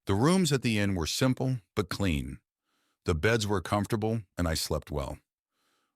The rooms at the inn were simple but clean. The beds were comfortable, and I slept well.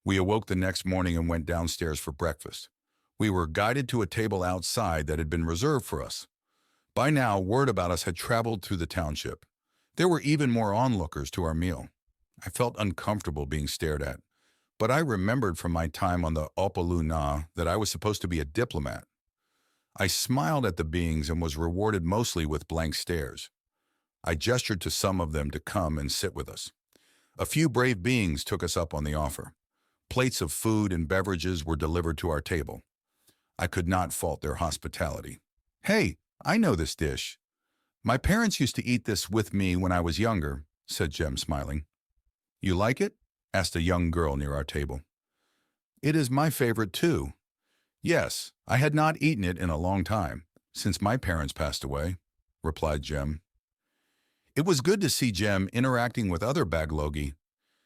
We awoke the next morning and went downstairs for breakfast. We were guided to a table outside that had been reserved for us. By now, word about us had traveled through the township. There were even more onlookers to our meal. I felt uncomfortable being stared at, but I remembered from my time on the Opalu Na that I was supposed to be a diplomat. I smiled at the beings and was rewarded mostly with blank stares. I gestured to some of them to come and sit with us. A few brave beings took us up on the offer. Plates of food and beverages were delivered to our table. I could not fault their hospitality. "Hey, I know this dish. My parents used to eat this with me when I was younger," said Jem, smiling. "You like it?" asked a young girl near our table. "It is my favorite too." "Yes, I had not eaten it in a long time, since my parents passed away," replied Jem. It was good to see Jem interacting with other Baglogi.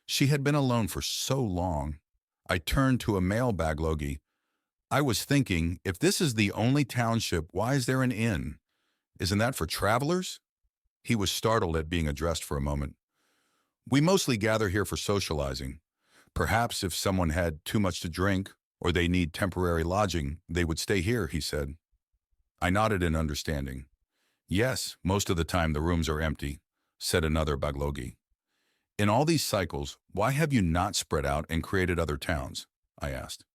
She had been alone for so long. I turned to a male Baglogi. "I was thinking, if this is the only township, why is there an inn? Isn't that for travelers?" He was startled at being addressed for a moment. "We mostly gather here for socializing. Perhaps if someone had too much to drink or they need temporary lodging, they would stay here," he said. I nodded in understanding. "Yes, most of the time the rooms are empty," said another Baglogi. "In all these cycles, why have you not spread out and created other towns?" I asked.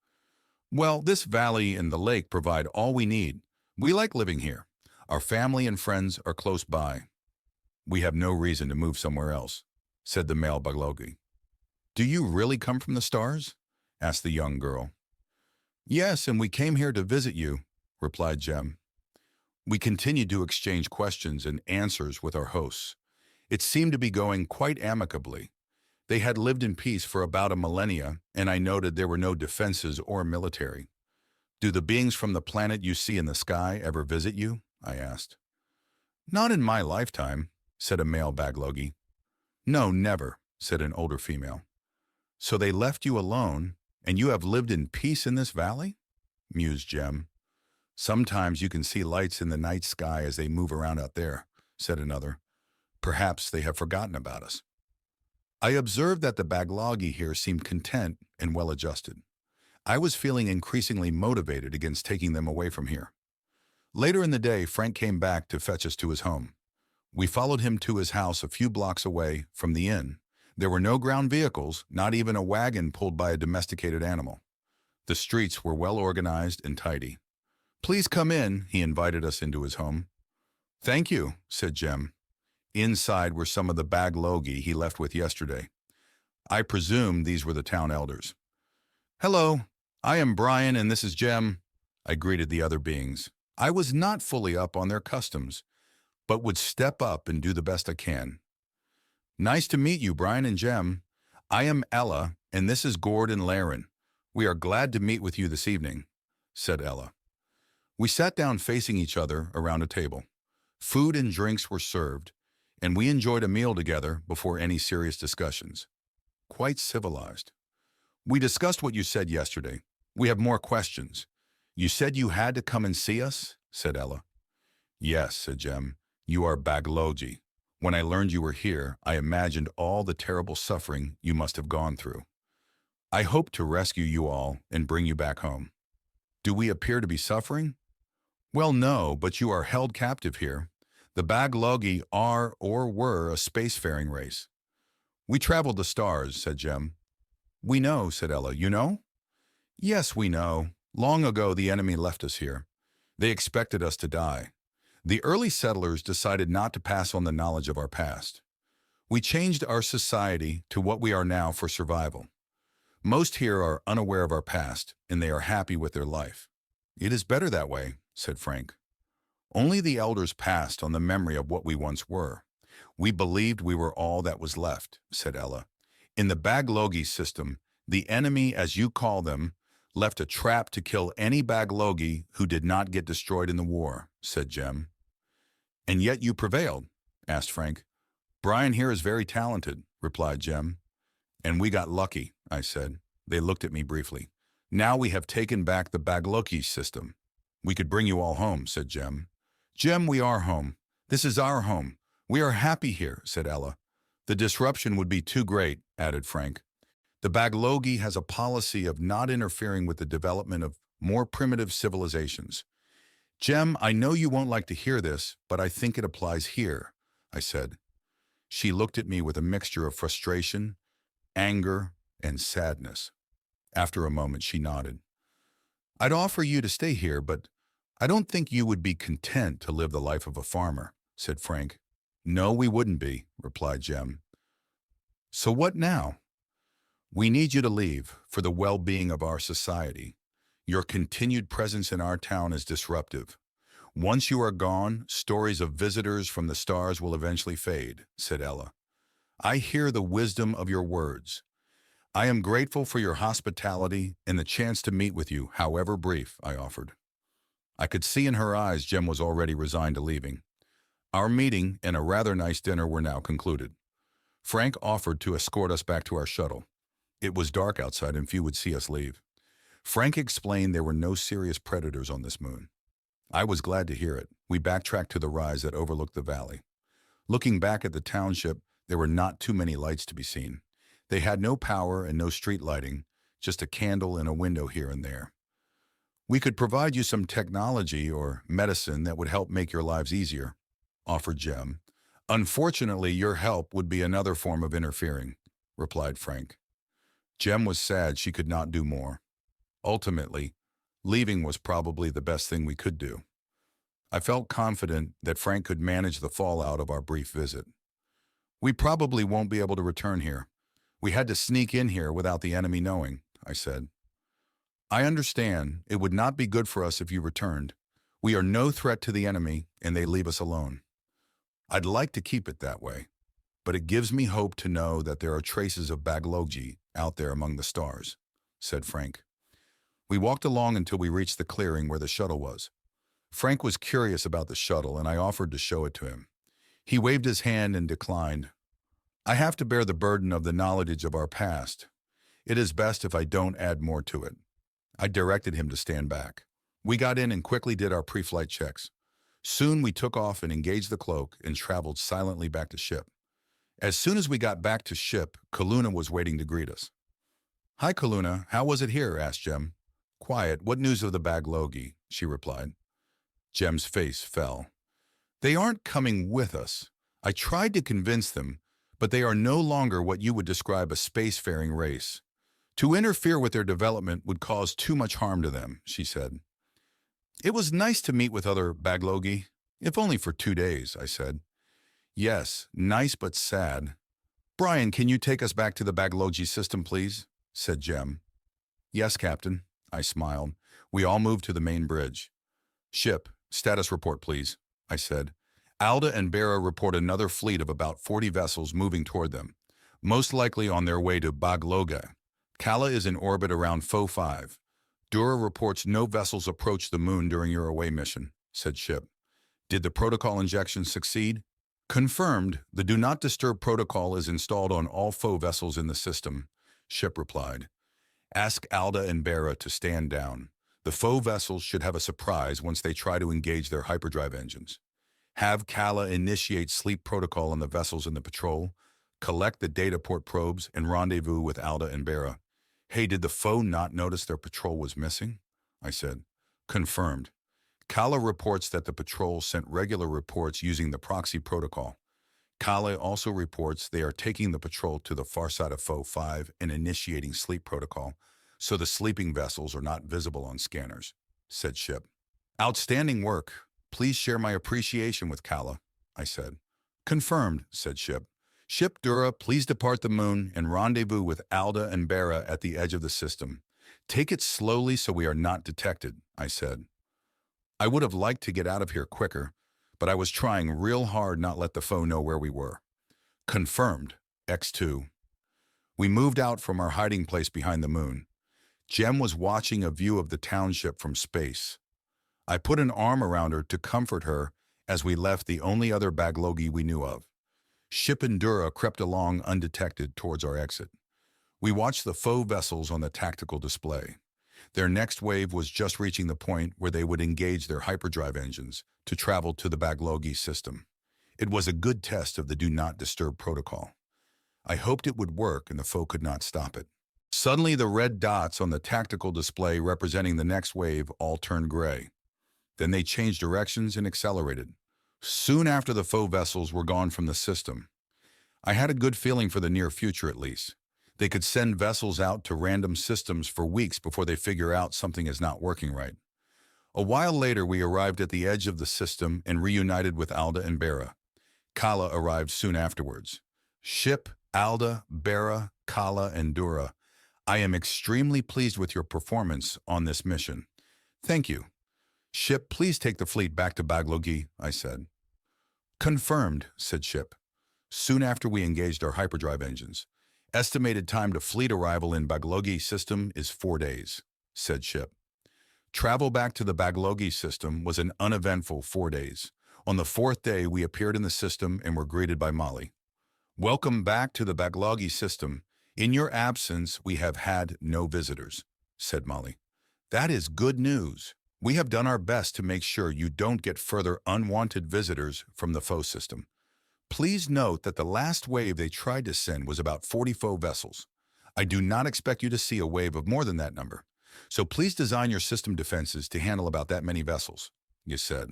"Well, this valley and the lake provide all we need. We like living here. Our family and friends are close by. We have no reason to move somewhere else," said the male Baglogi. "Do you really come from the stars?" asked the young girl. "Yes, and we came here to visit you," replied Jem. We continued to exchange questions and answers with our hosts. It seemed to be going quite amicably. They had lived in peace for about a millennia, and I noted there were no defenses or military. "Do the beings from the planet you see in the sky ever visit you?" I asked. "Not in my lifetime," said a male Baglogi. "No, never," said an older female. "So they left you alone, and you have lived in peace in this valley?" mused Jem. "Sometimes you can see lights in the night sky as they move around out there," said another. "Perhaps they have forgotten about us." I observed that the Baglogi here seemed content and well-adjusted. I was feeling increasingly motivated against taking them away from here. Later in the day, Frank came back to fetch us to his home. We followed him to his house a few blocks away from the inn. There were no ground vehicles, not even a wagon pulled by a domesticated animal. The streets were well organized and tidy. "Please come in," he invited us into his home. "Thank you," said Jem. Inside were some of the Baglogi he left with yesterday. I presumed these were the town elders. "Hello, I am Brian and this is Jem," I greeted the other beings. I was not fully up on their customs, but would step up and do the best I can. "Nice to meet you, Brian and Jem. I am Ella, and this is Gord and Laren. We are glad to meet with you this evening," said Ella. We sat down facing each other around a table. Food and drinks were served, and we enjoyed a meal together before any serious discussions. Quite civilized. "We discussed what you said yesterday. We have more questions. You said you had to come and see us?" said Ella. "Yes," said Jem. "You are Baglogi. When I learned you were here, I imagined all the terrible suffering you must have gone through. I hope to rescue you all and bring you back home." "Do we appear to be suffering?" "Well, no, but you are held captive here. The Baglogi are or were a spacefaring race." "We traveled the stars," said Jem. "We know," said Ella. "You know?" "Yes, we know. Long ago the enemy left us here. They expected us to die. The early settlers decided not to pass on the knowledge of our past. We changed our society to what we are now for survival. Most here are unaware of our past, and they are happy with their life." "It is better that way," said Frank. "Only the elders passed on the memory of what we once were. We believed we were all that was left," said Ella. "In the Baglogi system, the enemy, as you call them, left a trap to kill any Baglogi who did not get destroyed in the war," said Jem. "And yet you prevailed?" asked Frank. "Brian here is very talented," replied Jem. "And we got lucky," I said. They looked at me briefly. "Now we have taken back the Baglogi system. We could bring you all home," said Jem. "Jem, we are home. This is our home. We are happy here, said Ella. The disruption would be too great, added Frank. The Baglogi has a policy of not interfering with the development of more primitive civilizations. Jem, I know you won't like to hear this, but I think it applies here, I said. She looked at me with a mixture of frustration, anger, and sadness. After a moment, she nodded. I'd offer you to stay here, but I don't think you would be content to live the life of a farmer, said Frank. No, we wouldn't be, replied Jem. So what now? We need you to leave for the well-being of our society. Your continued presence in our town is disruptive. Once you are gone, stories of visitors from the stars will eventually fade, said Ella. I hear the wisdom of your words. I am grateful for your hospitality and the chance to meet with you, however brief, I offered. I could see in her eyes Jem was already resigned to leaving. Our meeting and a rather nice dinner were now concluded. Frank offered to escort us back to our shuttle. It was dark outside and few would see us leave. Frank explained there were no serious predators on this moon. I was glad to hear it. We backtracked to the rise that overlooked the valley. Looking back at the township, there were not too many lights to be seen. They had no power and no street lighting, just a candle and a window here and there. We could provide you some technology or medicine that would help make your lives easier, offered Jem. Unfortunately, your help would be another form of interfering, replied Frank. Jem was sad she could not do more. Ultimately, leaving was probably the best thing we could do. I felt confident that Frank could manage the fallout of our brief visit. We probably won't be able to return here. We had to sneak in here without the enemy knowing, I said. I understand. It would not be good for us if you returned. We are no threat to the enemy, and they leave us alone. I'd like to keep it that way, but it gives me hope to know that there are traces of Baglogi out there among the stars, said Frank. We walked along until we reached the clearing where the shuttle was. Frank was curious about the shuttle, and I offered to show it to him. He waved his hand and declined. I have to bear the burden of the knowledge of our past. It is best if I don't add more to it. I directed him to stand back. We got in and quickly did our pre-flight checks. Soon we took off and engaged the cloak and traveled silently back to ship. As soon as we got back to ship, Kaluna was waiting to greet us. Hi, Kaluna. How was it here? Asked Jem. Quiet. What news of the Baglogi? She replied. Jem's face fell. They aren't coming with us. I tried to convince them, but they are no longer what you would describe a spacefaring race. To interfere with their development would cause too much harm to them, she said. It was nice to meet with other Baglogi, if only for 2 days, I said. Yes, nice but sad. Brian, can you take us back to the Baglogi system, please? Said Jem. Yes, Captain, I smiled. We all moved to the main bridge. Ship, status report, please, I said. Alda and Bera report another fleet of about 40 vessels moving toward them, most likely on their way to Bagloga. Kala is in orbit around Fo 5. Dura reports no vessels approached the moon during your away mission, said Ship. Did the protocol injection succeed? Confirmed. The Do Not Disturb protocol is installed on all Fo vessels in the system, Ship replied. Ask Alda and Bera to stand down. The Fo vessels should have a surprise once they try to engage their hyperdrive engines. Have Kala initiate sleep protocol on the vessels in the patrol, collect the data port probes, and rendezvous with Alda and Bera. Hey, did the Fo not notice their patrol was missing? I said. Confirmed. Kala reports that the patrol sent regular reports using the proxy protocol. Kala also reports they are taking the patrol to the far side of Fo 5 and initiating sleep protocol, so the sleeping vessels are not visible on scanners, said Ship. Outstanding work. Please share my appreciation with Kala, I said. Confirmed, said Ship. Ship Dura, please depart the moon and rendezvous with Alda and Bera at the edge of the system. Take it slowly so we are not detected, I said. I would have liked to get out of here quicker, but I was trying real hard not let the Fo know where we were. Confirmed, X2. We moved out from our hiding place behind the moon. Jem was watching a view of the township from space. I put an arm around her to comfort her as we left the only other Baglogi we knew of. Ship and Dura crept along undetected towards our exit. We watched the Fo vessels on the tactical display. Their next wave was just reaching the point where they would engage their hyperdrive engines to travel to the Baglogi system. It was a good test of the Do Not Disturb protocol. I hoped it would work and the foe could not stop it. Suddenly, the red dots on the tactical display representing the next wave all turned gray. Then they changed directions and accelerated. Soon after, the foe vessels were gone from the system. I had a good feeling for the near future, at least. They could send vessels out to random systems for weeks before they figure out something is not working right. A while later, we arrived at the edge of the system and reunited with Alda and Bera. Kala arrived soon afterwards. Ship, Alda, Bera, Kala, and Dura. I am extremely pleased with your performance on this mission. Thank you. Ship, please take the fleet back to Baglogi, I said. Confirmed, said Ship. Soon after we engaged our hyperdrive engines. Estimated time to fleet arrival in Baglogi system is 4 days, said Ship. Travel back to the Baglogi system was an uneventful 4 days. On the 4th day, we appeared in the system and were greeted by Molly. Welcome back to the Baglogi system. In your absence, we have had no visitors, said Molly. That is good news. We have done our best to make sure you don't get further unwanted visitors from the foe system. Please note that the last wave they tried to send was about 40 foe vessels. I do not expect you to see a wave of more than that number. So please design your system defenses to handle about that many vessels, you said.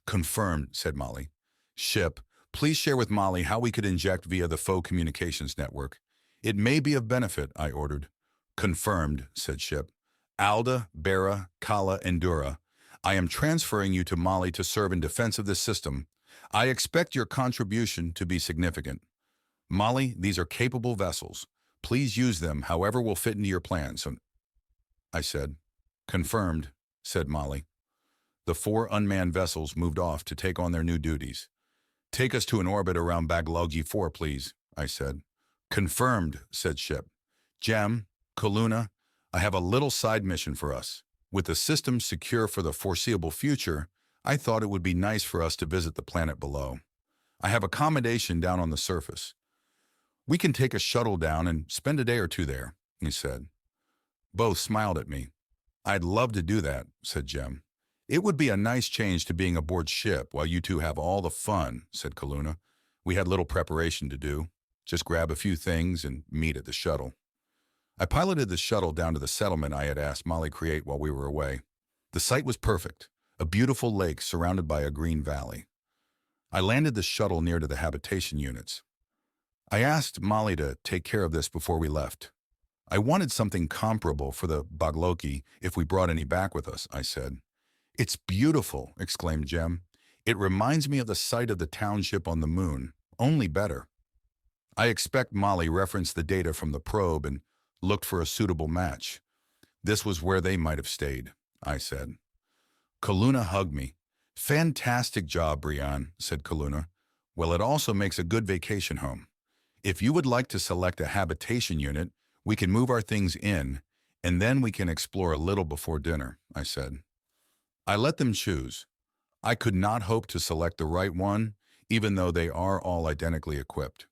Confirmed, said Molly. Ship, please share with Molly how we could inject via the foe communications network. It may be of benefit, I ordered. Confirmed, said Ship. Alda, Bera, Kala, and Dura, I am transferring you to Molly to serve in defense of this system. I expect your contribution to be significant. Molly, these are capable vessels. Please use them however will fit into your plans. I said. Confirmed, said Molly. The 4 unmanned vessels moved off to take on their new duties. Take us to an orbit around Baglogi 4, please, I said. Confirmed, said Ship. Jem, Kaluna, I have a little side mission for us. With the system secure for the foreseeable future, I thought it would be nice for us to visit the planet below. I have accommodation down on the surface. We can take a shuttle down and spend a day or 2 there, he said. Both smiled at me. I'd love to do that, said Jem. It would be a nice change to being aboard ship while you two have all the fun, said Kaluna. We had little preparation to do. Just grab a few things and meet at the shuttle. I piloted the shuttle down to the settlement I had asked Molly create while we were away. The site was perfect, a beautiful lake surrounded by a green valley. I landed the shuttle near to the habitation units. I asked Molly to take care of this before we left. I wanted something comparable for the Baglogi if we brought any back with us, I said. It's beautiful, exclaimed Jem. It reminds me of the site of the township on the moon, only better. I expect Molly referenced the data from the probe and looked for a suitable match. This was where they might have stayed, I said. Kaluna hugged me. Fantastic job, Brian, said Kaluna. Well, it also makes a good vacation home. If you would like to select a habitation unit, we can move our things in, and then we can explore a little before dinner, I said. I let them choose. I could not hope to select the right one, even though they are all identically equipped.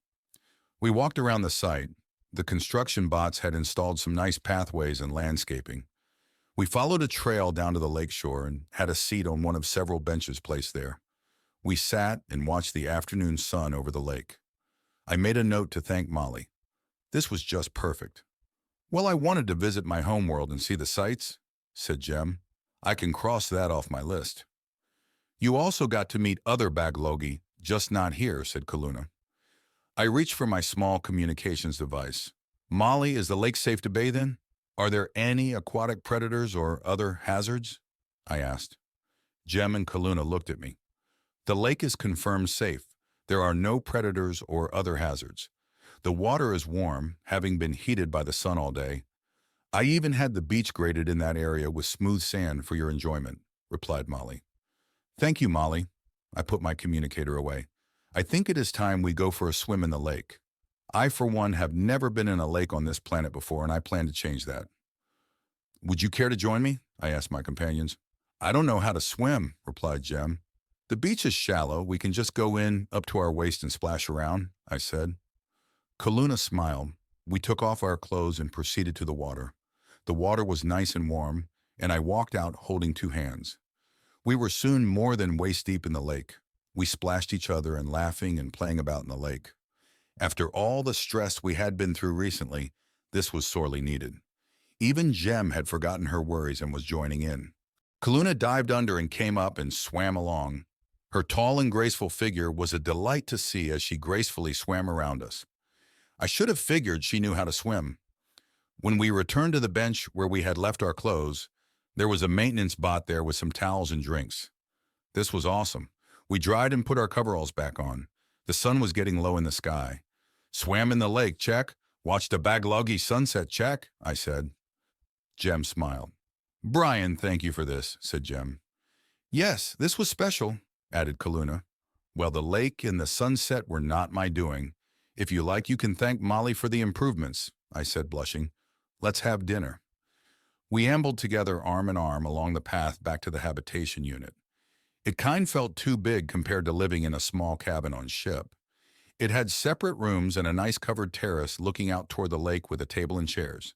We walked around the site. The construction bots had installed some nice pathways and landscaping. We followed a trail down to the lakeshore and had a seat on one of several benches placed there. We sat and watched the afternoon sun over the lake. I made a note to thank Molly. This was just perfect. Well, I wanted to visit my homeworld and see the sights, said Jem. I can cross that off my list. You also got to meet other Baglogi, just not here, said Kaluna. I reached for my small communications device. Molly, is the lake safe to bathe in? Are there any aquatic predators or other hazards? I asked. Jem and Kaluna looked at me. The lake is confirmed safe. There are no predators or other hazards. The water is warm, having been heated by the sun all day. I even had the beach graded in that area with smooth sand for your enjoyment, replied Molly. Thank you, Molly. I put my communicator away. I think it is time we go for a swim in the lake. I, for one, have never been in a lake on this planet before, and I plan to change that. Would you care to join me? I asked my companions. I don't know how to swim, replied Jem. The beach is shallow. We can just go in up to our waist and splash around, I said. Kaluna smiled. We took off our clothes and proceeded to the water. The water was nice and warm, and I walked out holding 2 hands. We were soon more than waist deep in the lake. We splashed each other and laughing and playing about in the lake. After all the stress we had been through recently, this was sorely needed. Even Jem had forgotten her worries and was joining in. Kaluna dived under and came up and swam along. Her tall and graceful figure was a delight to see as she gracefully swam around us. I should have figured she knew how to swim. When we returned to the bench where we had left our clothes, there was a maintenance bot there with some towels and drinks. This was awesome. We dried and put our coveralls back on. The sun was getting low in the sky. Swam in the lake, check. Watched a Baglogi sunset, check, I said. Jem smiled. Brian, thank you for this, said Jem. Yes, this was special, added Kaluna. Well, the lake and the sunset were not my doing. If you like, you can thank Molly for the improvements, I said, blushing. Let's have dinner. We ambled together arm in arm along the path back to the habitation unit. It kind felt too big compared to living in a small cabin on ship. It had separate rooms and a nice covered terrace looking out toward the lake with a table and chairs.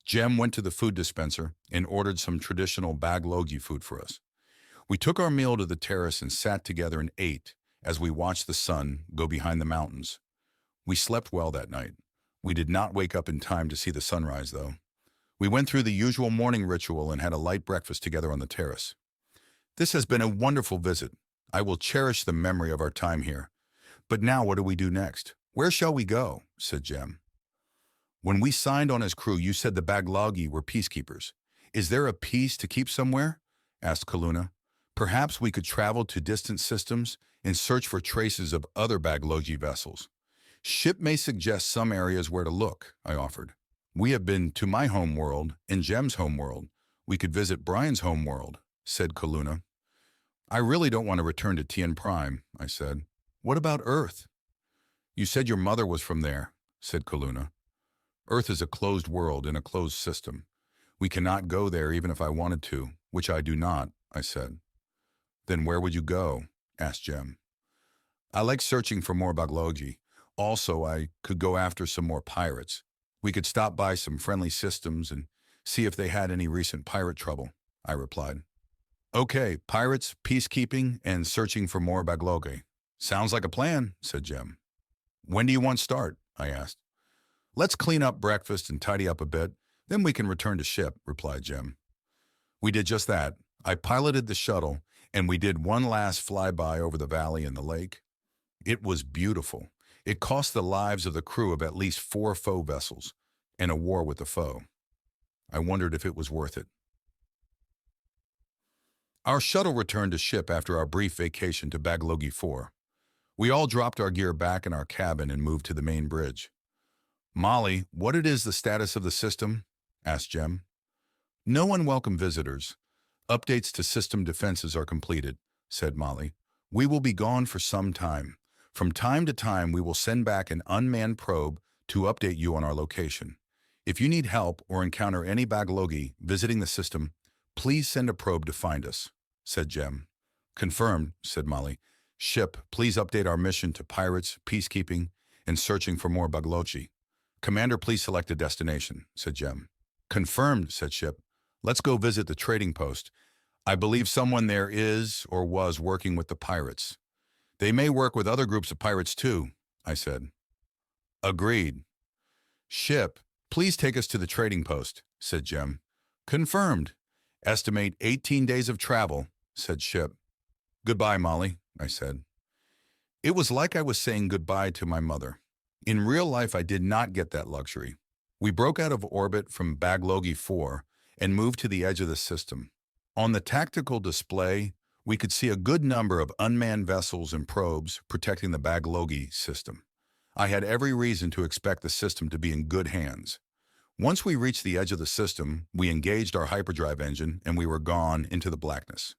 Jem went to the food dispenser and ordered some traditional Baglogi food for us. We took our meal to the terrace and sat together and ate as we watched the sun go behind the mountains. We slept well that night. We did not wake up in time to see the sunrise, though. We went through the usual morning ritual and had a light breakfast together on the terrace. This has been a wonderful visit. I will cherish the memory of our time here. But now what do we do next? Where shall we go? Said Jem. When we signed on as crew, you said the Baglogi were peacekeepers. Is there a peace to keep somewhere? Asked Kaluna. Perhaps we could travel to distant systems and search for traces of other Baglogi vessels. Ship may suggest some areas where to look, I offered. We have been to my home world and Jem's home world. We could visit Brian's home world, said Kaluna. I really don't want to return to Tien Prime, I said. What about Earth? You said your mother was from there, said Kaluna. Earth is a closed world in a closed system. We cannot go there even if I wanted to, which I do not, I said. Then where would you go? Asked Jem. I like searching for more Baglogi. Also, I could go after some more pirates. We could stop by some friendly systems and see if they had any recent pirate trouble, I replied. Okay, pirates, peacekeeping, and searching for more Baglogi. Sounds like a plan, said Jem. When do you want to start? I asked. Let's clean up breakfast and tidy up a bit, then we can return to ship, replied Jem. We did just that. I piloted the shuttle, and we did one last flyby over the valley and the lake. It was beautiful. It cost the lives of the crew of at least 4 foe vessels and a war with the foe. I wondered if it was worth it. Our shuttle returned to ship after our brief vacation to Baglogi 4. We all dropped our gear back in our cabin and moved to the main bridge. Molly, what is the status of the system? Asked Jem. No unwelcome visitors. Updates to system defenses are completed, said Molly. We will be gone for some time. From time to time, we will send back an unmanned probe to update you on our location. If you need help or encounter any Baglogi visiting the system, please send a probe to find us, said Jem. Confirmed, said Molly. Ship, please update our mission to pirates, peacekeeping, and searching for more Baglogi. Commander, please select a destination, said Jem. Confirmed, said Ship. Let's go visit the trading post. I believe someone there is or was working with the pirates. They may work with other groups of pirates too, I said. Agreed. Ship, please take us to the trading post, said Jem. Confirmed. Estimate 18 days of travel, said Ship. Goodbye, Molly, I said. It was like I was saying goodbye to my mother. In real life, I did not get that luxury. We broke out of orbit from Baglogi 4 and moved to the edge of the system. On the tactical display, we could see a good number of unmanned vessels and probes protecting the Baglogi system. I had every reason to expect the system to be in good hands. Once we reached the edge of the system, we engaged our hyperdrive engine and we were gone into the blackness.